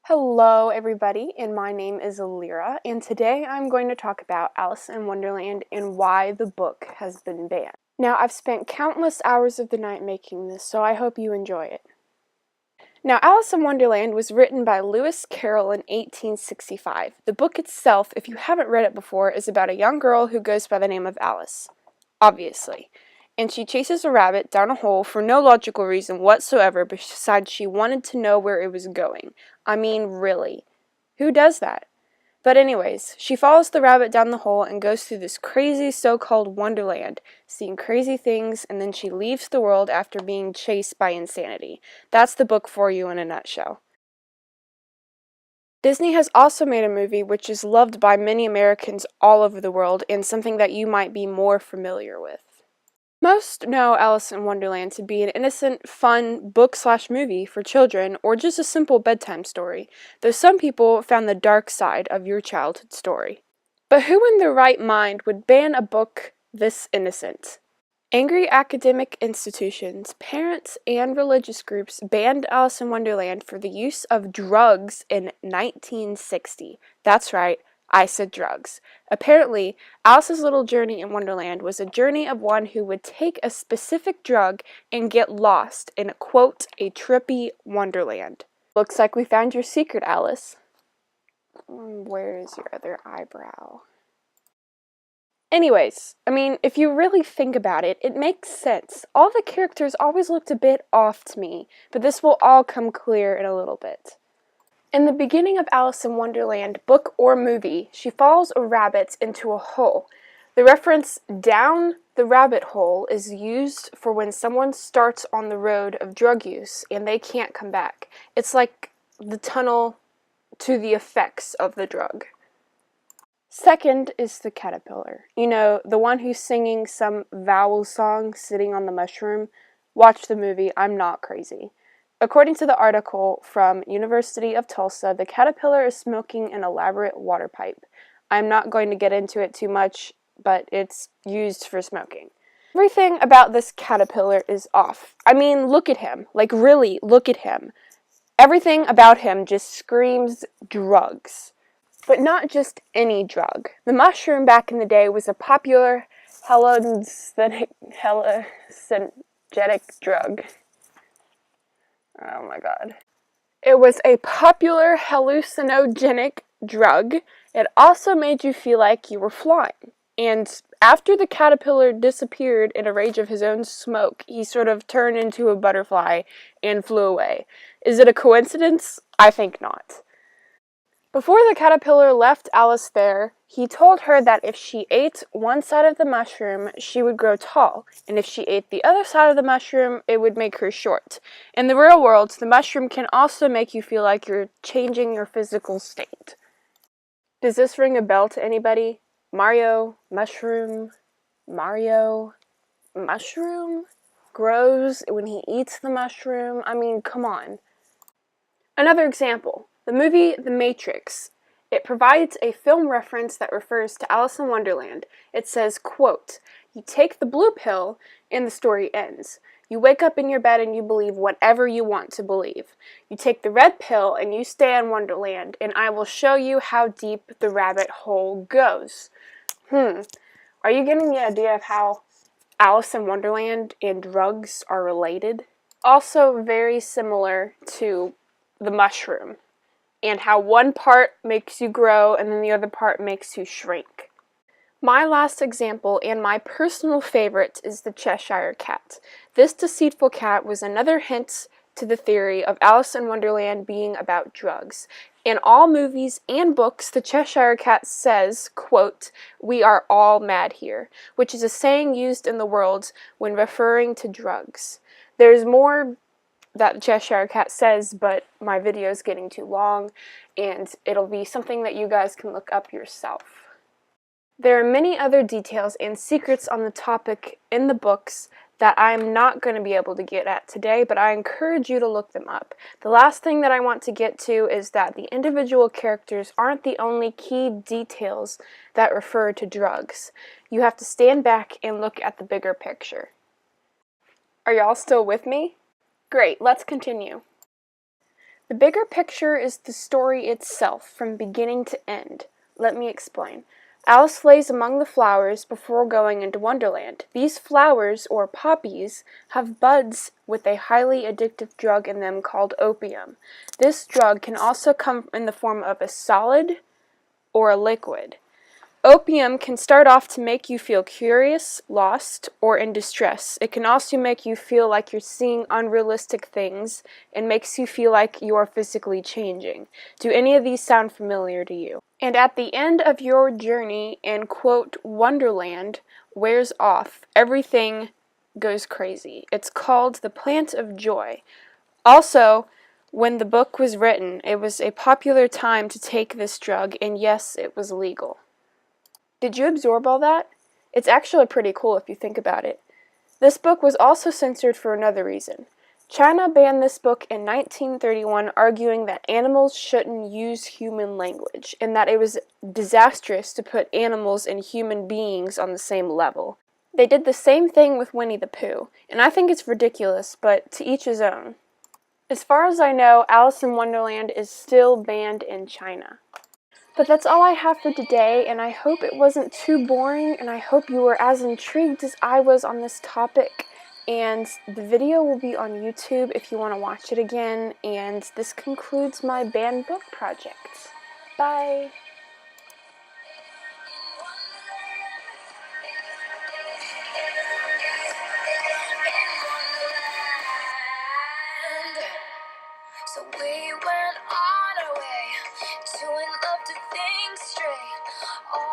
Hello everybody, and my name is Alira, and today I'm going to talk about Alice in Wonderland and why the book has been banned. Now, I've spent countless hours of the night making this, so I hope you enjoy it. Now, Alice in Wonderland was written by Lewis Carroll in 1865. The book itself, if you haven't read it before, is about a young girl who goes by the name of Alice, obviously. And she chases a rabbit down a hole for no logical reason whatsoever besides she wanted to know where it was going. I mean, really. Who does that? But anyways, she follows the rabbit down the hole and goes through this crazy so-called Wonderland, seeing crazy things, and then she leaves the world after being chased by insanity. That's the book for you in a nutshell. Disney has also made a movie which is loved by many Americans all over the world and something that you might be more familiar with. Most know Alice in Wonderland to be an innocent, fun book/movie for children or just a simple bedtime story, though some people found the dark side of your childhood story. But who in their right mind would ban a book this innocent? Angry academic institutions, parents, and religious groups banned Alice in Wonderland for the use of drugs in 1960. That's right. I said drugs. Apparently, Alice's little journey in Wonderland was a journey of one who would take a specific drug and get lost in, quote, a trippy Wonderland. Looks like we found your secret, Alice. Where is your other eyebrow? Anyways, I mean, if you really think about it, it makes sense. All the characters always looked a bit off to me, but this will all come clear in a little bit. In the beginning of Alice in Wonderland, book or movie, she follows a rabbit into a hole. The reference down the rabbit hole is used for when someone starts on the road of drug use and they can't come back. It's like the tunnel to the effects of the drug. Second is the caterpillar. You know, the one who's singing some vowel song sitting on the mushroom. Watch the movie, I'm not crazy. According to the article from University of Tulsa, the caterpillar is smoking an elaborate water pipe. I'm not going to get into it too much, but it's used for smoking. Everything about this caterpillar is off. I mean, look at him. Like, really, look at him. Everything about him just screams drugs. But not just any drug. The mushroom back in the day was a popular hallucinogenic drug. Oh my god. It was a popular hallucinogenic drug. It also made you feel like you were flying. And after the caterpillar disappeared in a rage of his own smoke, he sort of turned into a butterfly and flew away. Is it a coincidence? I think not. Before the caterpillar left Alice there, he told her that if she ate one side of the mushroom, she would grow tall, and if she ate the other side of the mushroom, it would make her short. In the real world, the mushroom can also make you feel like you're changing your physical state. Does this ring a bell to anybody? Mario, mushroom, grows when he eats the mushroom. I mean, come on. Another example. The movie The Matrix. It provides a film reference that refers to Alice in Wonderland. It says, quote, "You take the blue pill and the story ends. You wake up in your bed and you believe whatever you want to believe. You take the red pill and you stay in Wonderland, and I will show you how deep the rabbit hole goes." Are you getting the idea of how Alice in Wonderland and drugs are related? Also very similar to the mushroom, and how one part makes you grow and then the other part makes you shrink. My last example, and my personal favorite, is the Cheshire Cat. This deceitful cat was another hint to the theory of Alice in Wonderland being about drugs. In all movies and books, the Cheshire Cat says, quote, "We are all mad here," which is a saying used in the world when referring to drugs. There's more that the Cheshire Cat says, but my video is getting too long, and it'll be something that you guys can look up yourself. There are many other details and secrets on the topic in the books that I'm not going to be able to get at today, but I encourage you to look them up. The last thing that I want to get to is that the individual characters aren't the only key details that refer to drugs. You have to stand back and look at the bigger picture. Are y'all still with me? Great, let's continue. The bigger picture is the story itself, from beginning to end. Let me explain. Alice lays among the flowers before going into Wonderland. These flowers, or poppies, have buds with a highly addictive drug in them called opium. This drug can also come in the form of a solid or a liquid. Opium can start off to make you feel curious, lost, or in distress. It can also make you feel like you're seeing unrealistic things and makes you feel like you're physically changing. Do any of these sound familiar to you? And at the end of your journey and quote Wonderland wears off, everything goes crazy. It's called the Plant of Joy. Also, when the book was written, it was a popular time to take this drug, and yes, it was legal. Did you absorb all that? It's actually pretty cool if you think about it. This book was also censored for another reason. China banned this book in 1931, arguing that animals shouldn't use human language, and that it was disastrous to put animals and human beings on the same level. They did the same thing with Winnie the Pooh, and I think it's ridiculous, but to each his own. As far as I know, Alice in Wonderland is still banned in China. But that's all I have for today, and I hope it wasn't too boring, and I hope you were as intrigued as I was on this topic. And the video will be on YouTube if you want to watch it again, and this concludes my banned book project. Bye! So we went on our way, doing love to things straight.